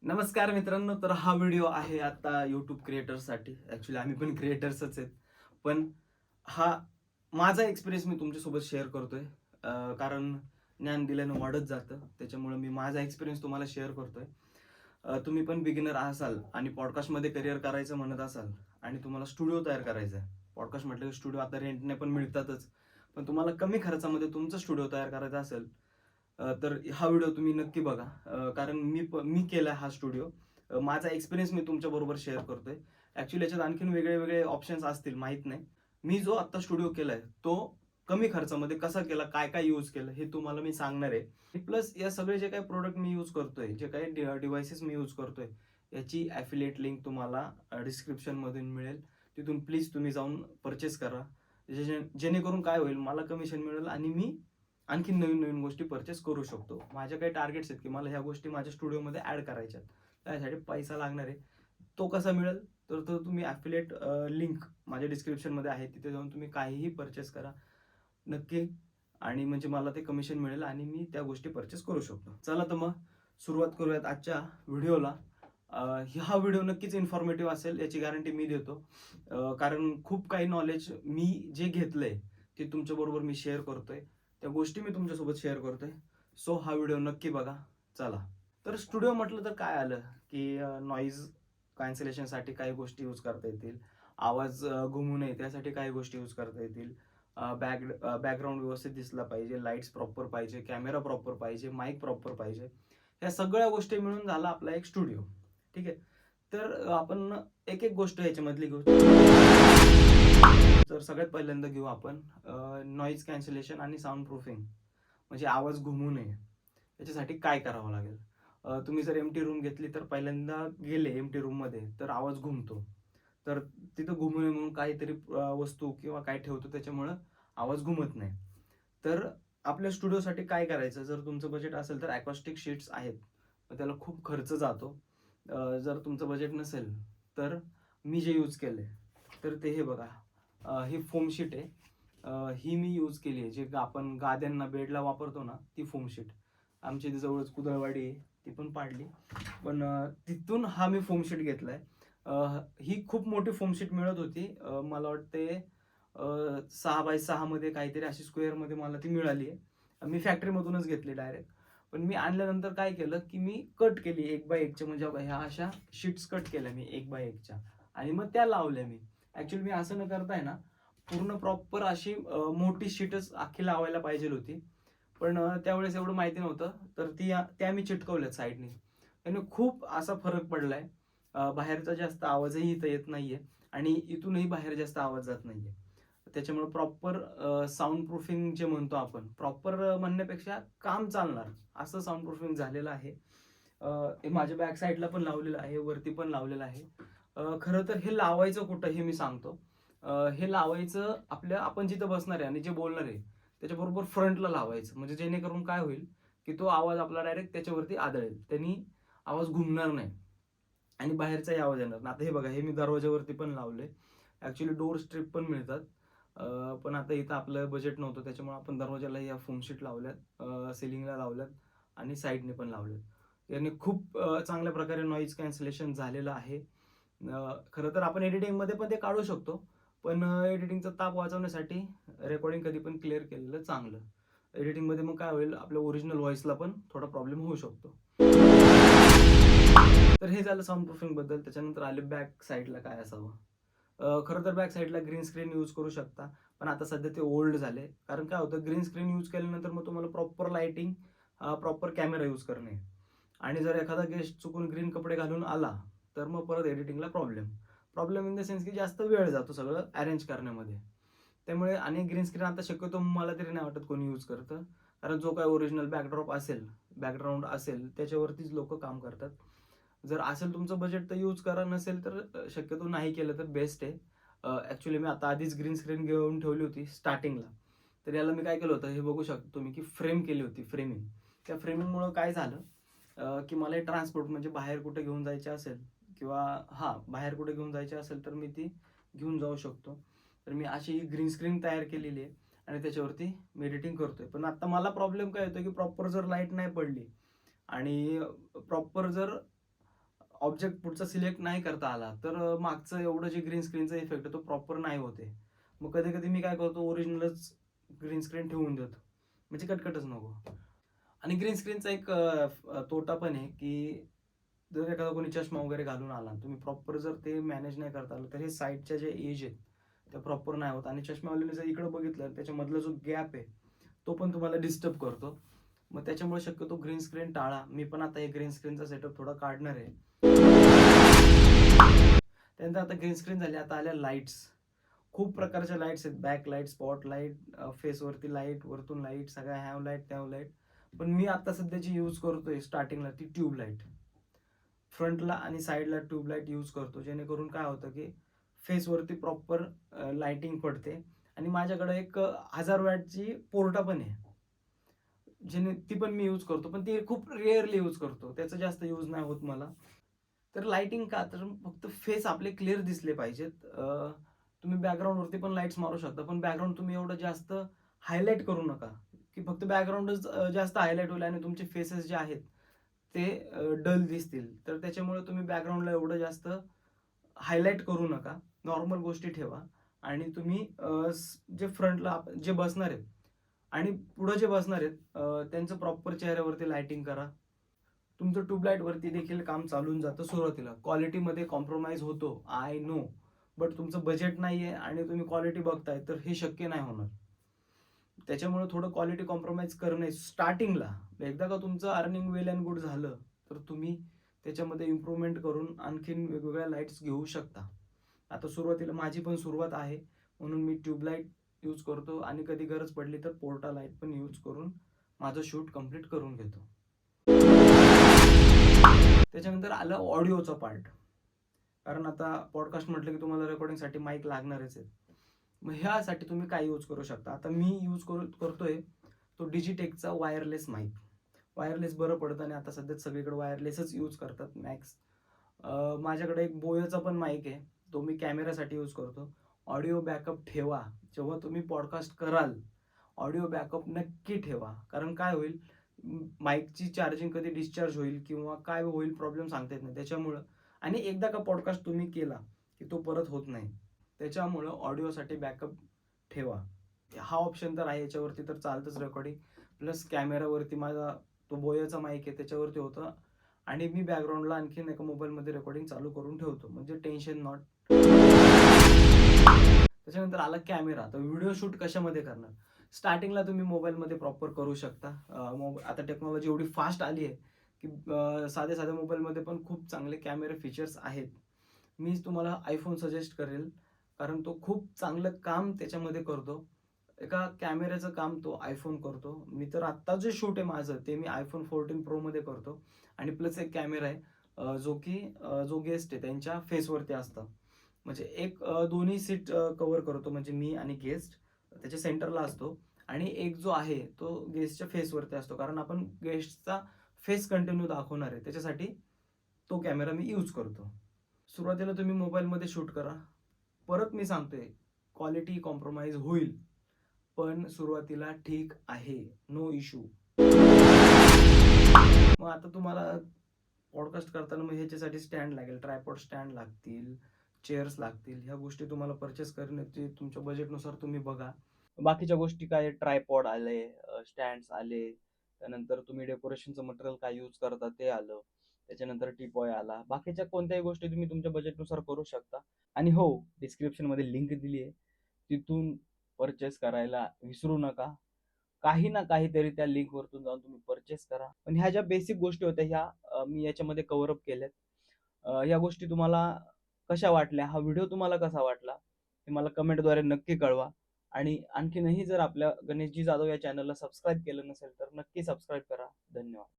नमस्कार मित्रांनो, तर हा व्हिडिओ आहे आता यूट्यूब क्रिएटर्ससाठी. ॲक्च्युली आम्ही पण क्रिएटर्सच आहेत. पण हा माझा एक्सपिरियन्स मी तुमच्यासोबत शेअर करतोय. कारण ज्ञान दिल्यानं वाढत जातं. त्याच्यामुळे मी माझा एक्सपिरियन्स तुम्हाला शेअर करतोय. तुम्ही पण बिगिनर असाल आणि पॉडकास्टमध्ये करिअर करायचं म्हणत असाल आणि तुम्हाला स्टुडिओ तयार करायचा आहे. पॉडकास्ट म्हटलं की स्टुडिओ आता रेंटने पण मिळतातच. पण तुम्हाला कमी खर्चामध्ये तुमचा स्टुडिओ तयार करायचा असेल, तर हा व्हिडिओ तुम्ही नक्की बघा. कारण मी केला हा स्टुडिओ. माझा एक्सपिरियन्स मी तुमच्याबरोबर शेअर करतोय. ॲक्च्युअली याच्यात आणखीन वेगळे वेगळे ऑप्शन्स असतील, माहीत नाही. मी जो आत्ता स्टुडिओ केलाय तो कमी खर्चामध्ये कसा केला, काय काय यूज केलं हे तुम्हाला मी सांगणार आहे. प्लस या सगळे जे काही प्रोडक्ट मी यूज करतोय, जे काही डिव्हाइसेस मी यूज करतोय, याची ॲफिलिएट लिंक तुम्हाला डिस्क्रिप्शन मधून मिळेल. तिथून प्लीज तुम्ही जाऊन परचेस करा. जेणेकरून काय होईल, मला कमिशन मिळेल आणि मी आणखी नवीन नवीन गोष्टी परचेस करू शकतो. माझ्या काही टार्गेट्स आहेत की मला ह्या गोष्टी माझ्या स्टुडिओमध्ये ऍड करायच्या आहेत. त्यासाठी पैसा लागणार आहे. तो कसा मिळेल, तर तो तुम्ही ॲफिलिएट लिंक माझ्या डिस्क्रिप्शनमध्ये आहे, तिथे जाऊन तुम्ही काहीही परचेस करा नक्की. आणि म्हणजे मला ते कमिशन मिळेल आणि मी त्या गोष्टी परचेस करू शकतो. चला तर मग सुरुवात करूयात आजच्या व्हिडिओला. हा व्हिडिओ नक्कीच इन्फॉर्मेटिव्ह असेल याची गॅरंटी मी देतो. कारण खूप काही नॉलेज मी जे घेतलंय ते तुमच्याबरोबर मी शेअर करतोय. त्या गोष्टी मी तुमच्यासोबत शेअर करतोय. सो हा व्हिडिओ नक्की बघा. चला, तर स्टुडिओ म्हटलं तर काय आलं की नॉईज कॅन्सलेशनसाठी काही गोष्टी यूज करता येतील. आवाज घुमू नये त्यासाठी काही गोष्टी यूज करता येतील. बॅकग्राऊंड व्यवस्थित दिसला पाहिजे, लाईट्स प्रॉपर पाहिजे, कॅमेरा प्रॉपर पाहिजे, माईक प्रॉपर पाहिजे. या सगळ्या गोष्टी मिळून झाला आपला एक स्टुडिओ. ठीक आहे. तर आपण एक एक गोष्ट याच्यामधली घेऊ. तर सगळ्यात पहिल्यांदा घेऊ आपण नॉईज कॅन्सलेशन आणि साऊंड प्रूफिंग. म्हणजे आवाज घुमू नये याच्यासाठी काय करावं लागेल. तुम्ही जर एमटी रूम घेतली तर पहिल्यांदा गेले एमटी रूम मध्ये तर आवाज घुमतो. तर तिथं घुमू नये म्हणून काहीतरी वस्तू किंवा काय ठेवतो, त्याच्यामुळं आवाज घुमत नाही. तर आपल्या स्टुडिओसाठी काय करायचं, जर तुमचं बजेट असेल तर अकॉस्टिक शीट्स आहेत, त्याला खूप खर्च जातो. जर तुमचं बजेट नसेल तर मी जे यूज केले तर ते हे बघा. ही फोम शीट आहे. ही मी यूज केली आहे, जे आपण गाद्यांना बेडला वापरतो ना, ती फोम शीट. आमच्या इथे जवळच कुदळवाडी आहे, ती पण पाडली. पण तिथून हा मी फोम शीट घेतलाय. ही खूप मोठी फोम शीट मिळत होती. मला वाटते 6x6 मध्ये काहीतरी अशी स्क्वेअर मध्ये मला ती मिळाली आहे. मी फॅक्टरीमधूनच घेतली डायरेक्ट. पण मी आणल्यानंतर काय केलं की मी कट केली 1x1च्या, म्हणजे ह्या अशा शीट्स कट केल्या मी 1x1च्या आणि मग त्या लावल्या मी. ऍक्च्युअली मी असं न करताय ना, पूर्ण प्रॉपर अशी मोठी शीटच अख्खी लावायला पाहिजे होती. पण त्यावेळेस एवढं माहिती नव्हतं, तर त्या मी चिटकवल्यात साईडने. त्याने खूप असा फरक पडलाय. बाहेरचा जास्त आवाजही इथं येत नाहीये आणि इथूनही बाहेर जास्त आवाज जात नाहीये. त्याच्यामुळे प्रॉपर साऊंड प्रूफिंग जे म्हणतो आपण, प्रॉपर म्हणण्यापेक्षा काम चालणार असं साऊंड प्रूफिंग झालेलं आहे. हे माझ्या बॅक साईडला पण लावलेलं आहे, वरती पण लावलेलं आहे. खरं तर हे लावायचं कुठं हे मी सांगतो. हे लावायचं आपण जिथं बसणार आहे आणि जे बोलणार आहे त्याच्याबरोबर फ्रंटला लावायचं, म्हणजे जेणेकरून काय होईल की तो आवाज आपला डायरेक्ट त्याच्यावरती आदळेल. त्यांनी आवाज घुमणार नाही आणि बाहेरचाही आवाज येणार नाही. आता हे बघा, हे मी दरवाज्यावरती पण लावले. ऍक्च्युली डोर स्ट्रिप पण मिळतात. पण आता इथं आपलं बजेट नव्हतं, त्याच्यामुळे आपण दरवाजाला या फोम शीट लावल्यात, सिलिंगला लावल्यात आणि साईडने पण लावल्यात. याने खूप चांगल्या प्रकारे नॉईज कॅन्सलेशन झालेलं आहे. खरं तर आपण एडिटिंगमध्ये पण ते काढू शकतो, पण एडिटिंगचा ताप वाचवण्यासाठी रेकॉर्डिंग कधी पण क्लिअर केलेलं चांगलं. एडिटिंगमध्ये मग काय होईल, आपल्या ओरिजिनल व्हॉइसला पण थोडा प्रॉब्लेम होऊ शकतो. तर हे झालं साऊंड प्रूफिंग बद्दल. त्याच्यानंतर आले बॅक साईडला काय असावं. खरं तर बॅक साईडला ग्रीन स्क्रीन यूज करू शकता, पण आता सध्या ते ओल्ड झाले. कारण काय होतं, ग्रीन स्क्रीन यूज केल्यानंतर मग तुम्हाला proper lighting, proper camera use करणे, आणि जर एखादा गेस्ट चुकून ग्रीन कपडे घालून आला तर मग परत एडिटिंगला problem. Problem in the sense की जास्त वेळ जातो सगळं अरेंज करण्यामध्ये. त्यामुळे आणि ग्रीन स्क्रीन आता शक्यतो मला तरी नाही वाटत कोणी यूज करतं. कारण जो काय ओरिजिनल बॅकड्रॉप असेल, बॅकग्राऊंड असेल, त्याच्यावरतीच लोक काम करतात. जर असेल तुमचं बजेट तर यूज करा, नसेल तर शक्यतो नाही केलं तर बेस्ट आहे. ऍक्च्युली मी आता आधीच ग्रीन स्क्रीन घेऊन ठेवली होती स्टार्टिंगला. तर याला मी काय केलं होतं हे बघू शकतो तुम्ही, की फ्रेम केली होती, फ्रेमिंग. त्या फ्रेमिंगमुळे काय झालं की मला ट्रान्सपोर्ट म्हणजे बाहेर कुठे घेऊन जायचे असेल किंवा बाहेर कुठे घेऊन जायचे असेल तर मी ती घेऊन जाऊ शकतो. तर मी अशी ग्रीन स्क्रीन तयार केलेली आहे आणि त्याच्यावरती मी एडिटिंग करतोय. पण आता मला प्रॉब्लेम काय होतो की प्रॉपर जर लाईट नाही पडली आणि प्रॉपर जर ऑब्जेक्ट पुढचा सिलेक्ट नाही करता आला, तर मागचं एवढं जे ग्रीन स्क्रीनचा इफेक्ट आहे तो प्रॉपर नाही होते. मग कधी-कधी मी काय करतो, ओरिजिनलच ग्रीन स्क्रीन ठेवून देतो. म्हणजे कटकटच नको. आणि ग्रीन स्क्रीनचा एक तोटा पण आहे, की जर एखादा कोणी चष्मा वगैरे घालून आला, तुम्ही प्रॉपर जर ते मॅनेज नाही करता आलं, तर हे साइडच्या जे एज आहेत, त्या प्रॉपर नाही होत आणि चष्मावाल्याने जर इकडं बघितलं, त्याच्यामधला जो गॅप आहे, तो पण तुम्हाला डिस्टर्ब करतो. मग त्याच्यामुळे शक्यतो ग्रीन स्क्रीन टाळा. मी पण आता हे ग्रीन स्क्रीनचा सेटअप थोडा काढणार आहे. त्यानंतर आता ग्रीन स्क्रीन झाली, आता आल्या लाईट्स. खूप प्रकारच्या लाईट्स आहेत. बॅक लाईट, स्पॉट लाईट, फेसवरती लाईट, वरतून लाईट, सगळ्या ह्याव लाईट, त्याव लाईट. पण मी आता सध्याची यूज करतोय स्टार्टिंगला ती ट्यूब लाईट. फ्रंटला आणि साईडला ट्यूब लाईट यूज करतो, जेणेकरून काय होतं की फेसवरती प्रॉपर लाइटिंग पडते. आणि माझ्याकडे एक 1000 वॅटची पोर्टा पण आहे, जेणे ती पण मी यूज करतो, पण ती खूप रेअरली यूज करतो, त्याचा जास्त यूज नाही होत मला. तर लाइटिंग का, तर फक्त फेस आपले क्लिअर दिसले पाहिजेत. तुम्ही बॅकग्राऊंडवरती पण लाईट्स मारू शकता, पण बॅकग्राऊंड तुम्ही एवढं जास्त हायलाईट करू नका, की फक्त बॅकग्राऊंडच जास्त हायलाईट होईल आणि तुमचे फेसेस जे आहेत ते डल दिसतील. तर त्याच्यामुळे तुम्ही बॅकग्राऊंडला एवढं जास्त हायलाईट करू नका. नॉर्मल गोष्टी ठेवा आणि तुम्ही जे फ्रंटला जे बसणार आहेत आणि पुढे जे बसणार आहेत त्यांचं प्रॉपर चेहऱ्यावरती लाइटिंग करा. तुमचं ट्यूबलाईट वरती देखील काम चालून जातं सुरुवातीला. क्वालिटीमध्ये कॉम्प्रोमाइज होतो, आय नो. बट तुमचं बजेट नाहीये आणि तुम्ही क्वालिटी बघताय, तर हे शक्य नाही होणार. त्याच्यामुळे थोडं क्वालिटी कॉम्प्रोमाइज करणे स्टार्टिंगला. एकदा का तुमचं अर्निंग वेल अँड गुड झालं, तर तुम्ही त्याच्यामध्ये इम्प्रूव्हमेंट करून आणखीन वेगवेगळ्या लाईट्स घेऊ शकता. आता सुरुवातीला माझी पण सुरुवात आहे, म्हणून मी ट्यूबलाईट यूज करतो आणि कधी गरज पडली तर पोर्टा लाईट पण यूज करून माझं शूट कंप्लीट करून घेतो. त्याच्यानंतर आलं ऑडिओचा पार्ट. कारण आता पॉडकास्ट म्हटलं की तुम्हाला रेकॉर्डिंगसाठी माईक लागणारच आहे. मग ह्यासाठी तुम्ही काय यूज करू शकता. आता मी यूज करतोय तो डिजिटेकचा वायरलेस माईक. वायरलेस बरं पडतं आणि आता सध्या सगळीकडे वायरलेसच यूज करतात मॅक्स. माझ्याकडे एक बोयाचा पण माईक आहे, तो मी कॅमेरासाठी यूज करतो. ऑडिओ बॅकअप ठेवा. जेव्हा तुम्ही पॉडकास्ट कराल, ऑडिओ बॅकअप नक्की ठेवा. कारण काय होईल, माईकची चार्जिंग कधी डिस्चार्ज होईल किंवा काय होईल प्रॉब्लेम सांगता येत नाही. त्याच्यामुळं आणि एकदा का पॉडकास्ट तुम्ही केला की तो परत होत नाही. त्याच्यामुळं ऑडिओसाठी बॅकअप ठेवा. हा ऑप्शन तर आहे, याच्यावरती तर चालतंच रेकॉर्डिंग. प्लस कॅमेरावरती माझा तो बोयाचा माईक आहे, त्याच्यावरती होतं आणि मी बॅकग्राऊंडला आणखीन एका मोबाईलमध्ये रेकॉर्डिंग चालू करून ठेवतो, म्हणजे टेन्शन नॉट. त्याच्यानंतर आला कॅमेरा. तर व्हिडिओ शूट कशामध्ये करणार. स्टार्टिंगला तुम्ही मोबाईलमध्ये प्रॉपर करू शकता. आता टेक्नॉलॉजी एवढी फास्ट आली आहे की साध्या साध्या मोबाईलमध्ये पण खूप चांगले कॅमेरा फीचर्स आहेत. मी तुम्हाला आयफोन सजेस्ट करेल, कारण तो खूप चांगलं काम त्याच्यामध्ये करतो. एका कॅमेऱ्याचं काम तो आयफोन करतो. मी तर आत्ता जे शूट आहे माझं, ते मी iPhone 14 Pro मध्ये करतो आणि प्लस एक कॅमेरा आहे जो गेस्ट आहे त्यांच्या फेसवरती असतं. म्हणजे एक दोन्ही सीट कव्हर करतो, म्हणजे मी आणि गेस्ट त्याच्या सेंटरला असतो आणि एक जो आहे तो गेस्टच्या फेसवरती असतो, कारण आपण गेस्टचा फेस कंटिन्यू दाखवणार आहे, त्याच्यासाठी तो कॅमेरा मी यूज करतो. सुरुवातीला तुम्ही मोबाईलमध्ये शूट करा. परत मी सांगतोय, क्वालिटी कॉम्प्रोमाइज होईल, पण सुरुवातीला ठीक आहे, नो इश्यू. मग आता तुम्हाला पॉडकास्ट करताना मग ह्याच्यासाठी स्टँड लागेल, ट्रायपॉड स्टँड लागतील, चेअर्स लागतील. ह्या गोष्टी तुम्हाला परचेस करण्याची तुमच्या बजेटनुसार तुम्ही बघा. बाकीच्या गोष्टी काय, ट्रायपॉड आले, स्टँड्स आले, त्यानंतर तुम्ही डेकोरेशनचं मटेरियल काय यूज करता ते आलं, त्याच्यानंतर टीपॉय आला. बाकीच्या कोणत्याही गोष्टी तुम्ही तुमच्या बजेटनुसार करू शकता. आणि हो, डिस्क्रिप्शनमध्ये लिंक दिली आहे, तिथून परचेस करायला विसरू नका. काही ना काहीतरी त्या लिंक वरतून जाऊन तुम्ही परचेस करा. पण ह्या ज्या बेसिक गोष्टी होत्या ह्या मी याच्यामध्ये कव्हर अप केल्यात. या गोष्टी तुम्हाला कशा वाटल्या, हा व्हिडिओ तुम्हाला कसा वाटला, हे मला कमेंटद्वारे नक्की कळवा. आणि आणखीनही जर आपल्या गणेशजी जाधव या चॅनलला सबस्क्राईब केलं नसेल तर नक्की सबस्क्राईब करा. धन्यवाद.